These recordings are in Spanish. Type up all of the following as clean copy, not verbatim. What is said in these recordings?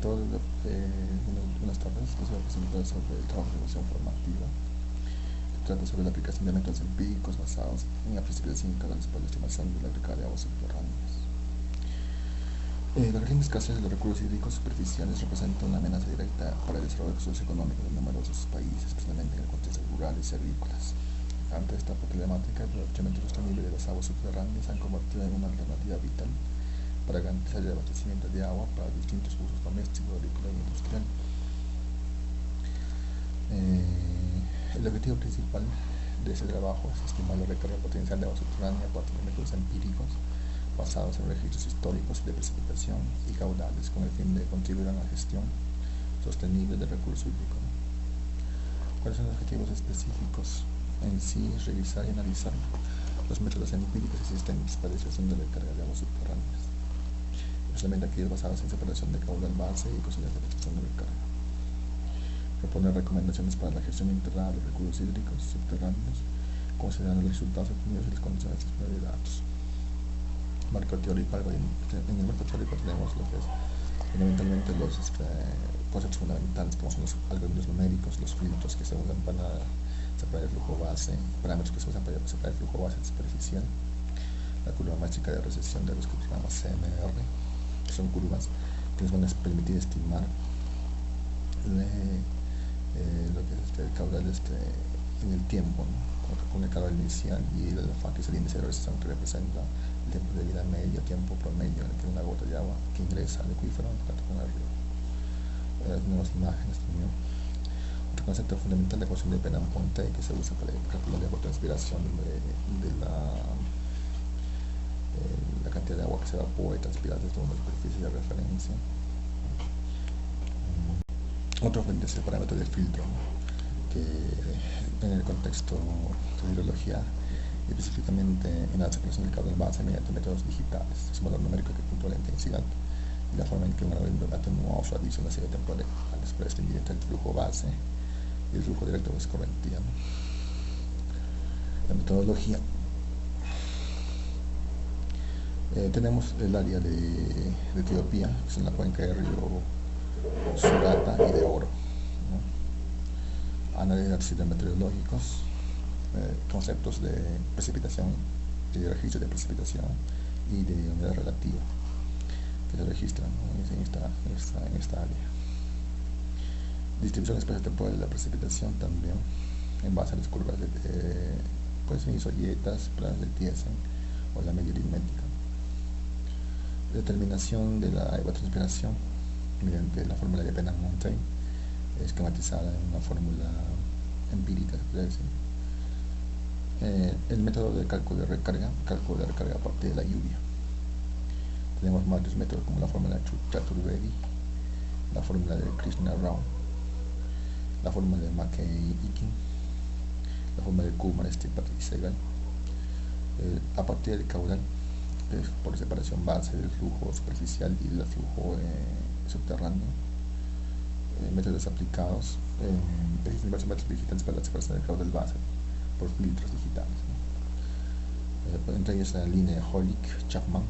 todos, buenas tardes. Les voy a presentar sobre el trabajo de evaluación formativa. Trata sobre la aplicación de métodos empíricos basados en la precipitación y caudales para la estimación de la carga de aguas subterráneas. La creciente escasez de los recursos hídricos superficiales representa una amenaza directa para el desarrollo socioeconómico de numerosos países, especialmente en el contexto rurales y agrícolas. Ante esta problemática, el aprovechamiento sostenible de las aguas subterráneas se han convertido en una alternativa vital para garantizar el abastecimiento de agua para distintos usos domésticos, agrícola y industrial. El objetivo principal de este trabajo es estimar la recarga potencial de agua subterránea a partir de métodos empíricos basados en registros históricos de precipitación y caudales con el fin de contribuir a la gestión sostenible del recurso hídrico. ¿Cuáles son los objetivos específicos? En sí, revisar y analizar los métodos empíricos existentes para la estimación de la recarga de aguas subterráneas, especialmente aquellos basados en separación de caudal base y posibilidades de estación de recarga. Proponer recomendaciones para la gestión integral de los recursos hídricos subterráneos, considerando los resultados obtenidos y las condiciones disponibles de datos. Marco teórico. En el marco teórico tenemos lo que es fundamentalmente los conceptos fundamentales, como son los algoritmos numéricos, los filtros que se usan para separar el flujo base, parámetros que se usan para separar el flujo base superficial, la curva mágica de recesión de los que llamamos CMR, que son curvas que nos van a permitir estimar lo que es el caudal en el tiempo, ¿no? Con el caudal inicial y el alfa, que es el índice de recesión que representa el tiempo de vida medio, tiempo promedio en el que una gota de agua que ingresa al acuífero con el río. Tenemos imágenes también. Otro concepto fundamental, la ecuación de Penham-Ponte, que se usa para calcular la evapotranspiración de la cantidad de agua que se evapora y transpira desde una superficie de referencia. Otro es el parámetro de filtro, ¿no? Que en el contexto de hidrología, específicamente en la separación del caudal base mediante métodos digitales, es un valor numérico que puntúa la intensidad y la forma en que un algoritmo atenuado o adición a la serie temporal para distinguir entre el flujo base y el flujo directo de escorrentía, ¿no? La metodología. Tenemos el área de Etiopía, que es en la cuenca del río Sugata y de Oro, ¿no? Análisis hidrometeorológicos, conceptos de precipitación y de registro de precipitación y de humedad relativa que se registran, ¿no? en esta área. Distribución espacio-temporal de la precipitación también en base a las curvas de isoyetas, planas de Thiessen o la media aritmética. Determinación de la evapotranspiración mediante la fórmula de Penham-Ponte, esquematizada en una fórmula empírica, se puede decir. El método de cálculo de recarga a partir de la lluvia. Tenemos varios métodos como la fórmula de Chaturvedi, la fórmula de Krishna-Rao, la fórmula de Mackey-Ikin, la fórmula de Kumar, Stipat y Segal. A partir del caudal, por separación base del flujo superficial y del flujo subterráneo. Métodos aplicados, existen varios métodos digitales para la separación del caudal base por filtros digitales, ¿no? Entre ellos la línea Holick, Chapman,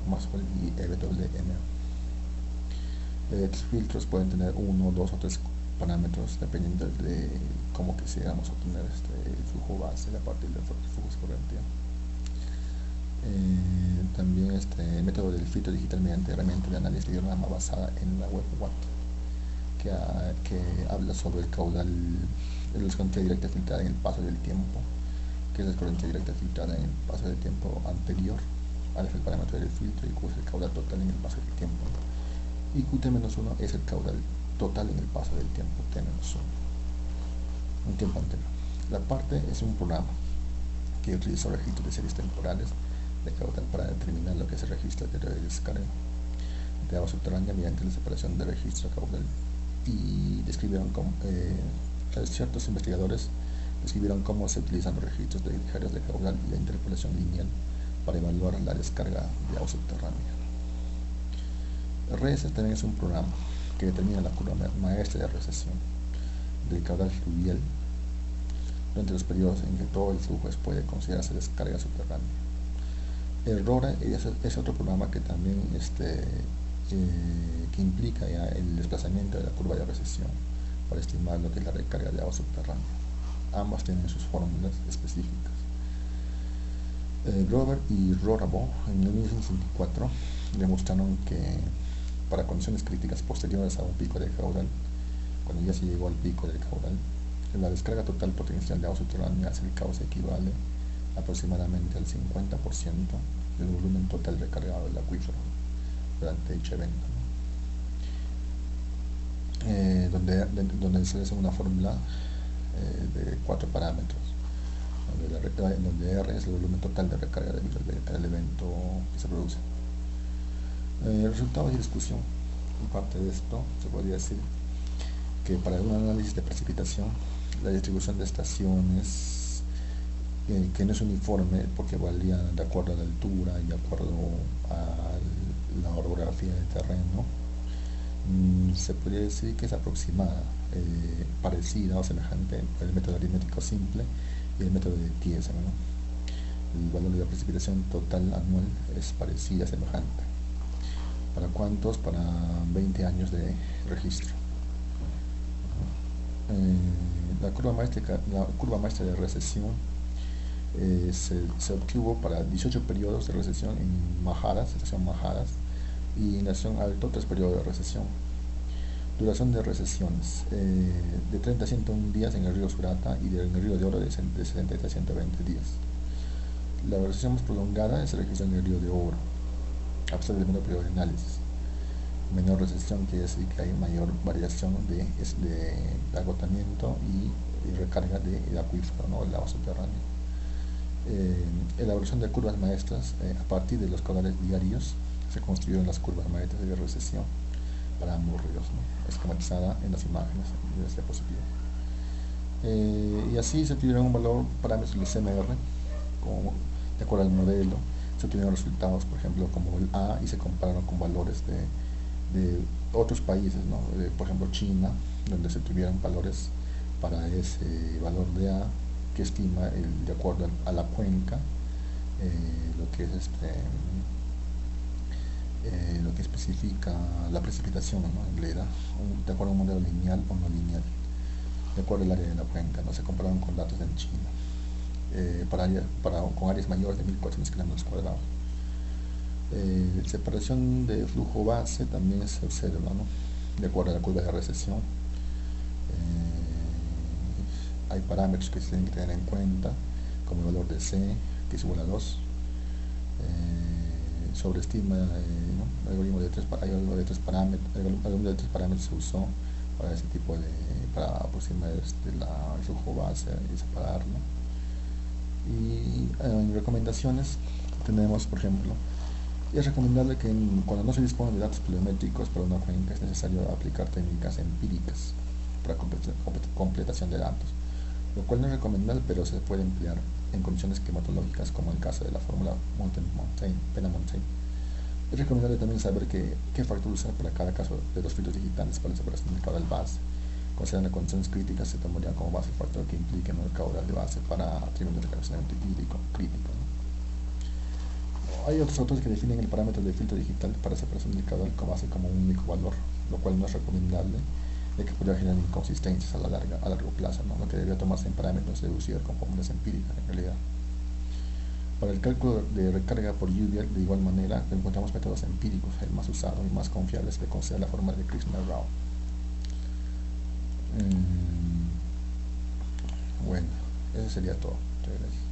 Maxwell y EWM. Estos filtros pueden tener 1, 2 o 3 parámetros dependiendo de cómo quisiéramos obtener el flujo base a partir del flujo escorrentía. También el método del filtro digital mediante herramienta de análisis de diagrama basada en la web WAT, que habla sobre el caudal, la escorrentía directa filtrada en el paso del tiempo, que es la escorrentía directa filtrada en el paso del tiempo anterior al parámetro del filtro, y Q es el caudal total en el paso del tiempo, y Qt-1 es el caudal total en el paso del tiempo T-1, un tiempo anterior. La parte es un programa que utiliza registros de series temporales de caudal para determinar lo que es el registro de descarga de agua subterránea mediante la separación de registro caudal, y describieron cómo ciertos investigadores describieron cómo se utilizan los registros de diarios de caudal y la interpolación lineal para evaluar la descarga de agua subterránea. RS también es un programa que determina la curva maestra de recesión del caudal fluvial durante los periodos en que todo el flujo puede considerarse descarga subterránea. El RORA es otro programa que también que implica ya el desplazamiento de la curva de recesión para estimar lo que es la recarga de agua subterránea. Ambas tienen sus fórmulas específicas. Grover y Rorabo en 1964 demostraron que para condiciones críticas posteriores a un pico de caudal, cuando ya se llegó al pico del caudal, la descarga total potencial de agua subterránea hacia el cauce equivale aproximadamente al 50% del volumen total recargado del acuífero durante dicho evento, donde se hace una fórmula de 4 parámetros, donde R es el volumen total de recarga debido al evento que se produce. Resultados y discusión. En parte de esto se podría decir que para un análisis de precipitación, la distribución de estaciones, que no es uniforme porque varía de acuerdo a la altura y de acuerdo a la orografía del terreno, se podría decir que es aproximada, parecida o semejante al método aritmético simple y el método de Thiessen, ¿no? El valor de la precipitación total anual es parecida, semejante. ¿Para cuántos? Para 20 años de registro. La curva maestra de recesión se obtuvo para 18 periodos de recesión en Maharas, estación Maharas, y en la estación Alto 3 periodos de recesión. Duración de recesiones de 30 a 101 días en el río Surata y en el río de Oro de 70 a 120 días. La recesión más prolongada se registra en el río de Oro, a pesar del menor periodo de análisis. Menor recesión quiere decir que hay mayor variación de agotamiento y recarga del acuífero, ¿no? El agua subterránea. Elaboración de curvas maestras. A partir de los caudales diarios se construyeron las curvas maestras de recesión para ambos ríos, ¿no? Esquematizada en las imágenes de esta diapositiva. Y así se obtuvieron un valor parámetros del CMR, de acuerdo al modelo. Se obtuvieron resultados, por ejemplo, como el A, y se compararon con valores de otros países, ¿no? Por ejemplo, China, donde se tuvieron valores para ese valor de A, que estima de acuerdo a la cuenca, lo que es lo que especifica la precipitación, ¿no? En realidad, de acuerdo a un modelo lineal o no lineal, de acuerdo al área de la cuenca, ¿no? Se compararon con datos en China, con áreas mayores de 1400 kilómetros cuadrados. Separación de flujo base también se observa, ¿no? De acuerdo a la curva de recesión. Hay parámetros que se tienen que tener en cuenta, como el valor de C, que es igual a 2. Sobreestima, ¿no? El algoritmo de tres parámetros se usó para ese tipo para aproximar el flujo base y separarlo. Y en recomendaciones tenemos, por ejemplo, es recomendable que cuando no se dispone de datos pluviométricos para una cuenca es necesario aplicar técnicas empíricas para completación de datos, lo cual no es recomendable, pero se puede emplear en condiciones climatológicas, como el caso de la fórmula Pena-Montaigne. Es recomendable también saber qué factor usar para cada caso de los filtros digitales para la separación del caudal base. Considerando condiciones críticas, se tomaría como base el factor que implique el caudal de base para términos de relacionamiento hídrico crítico, ¿no? Hay otros autores que definen el parámetro de filtro digital para separación del caudal como base como un único valor, lo cual no es recomendable, ya que podría generar inconsistencias a largo plazo, ¿no? Lo que debería tomarse en parámetros deducidos con fórmulas empíricas en realidad. Para el cálculo de recarga por lluvia, de igual manera, encontramos métodos empíricos. El más usado y más confiable es que considera la fórmula de Krishna-Rao. Bueno, eso sería todo. Muchas gracias.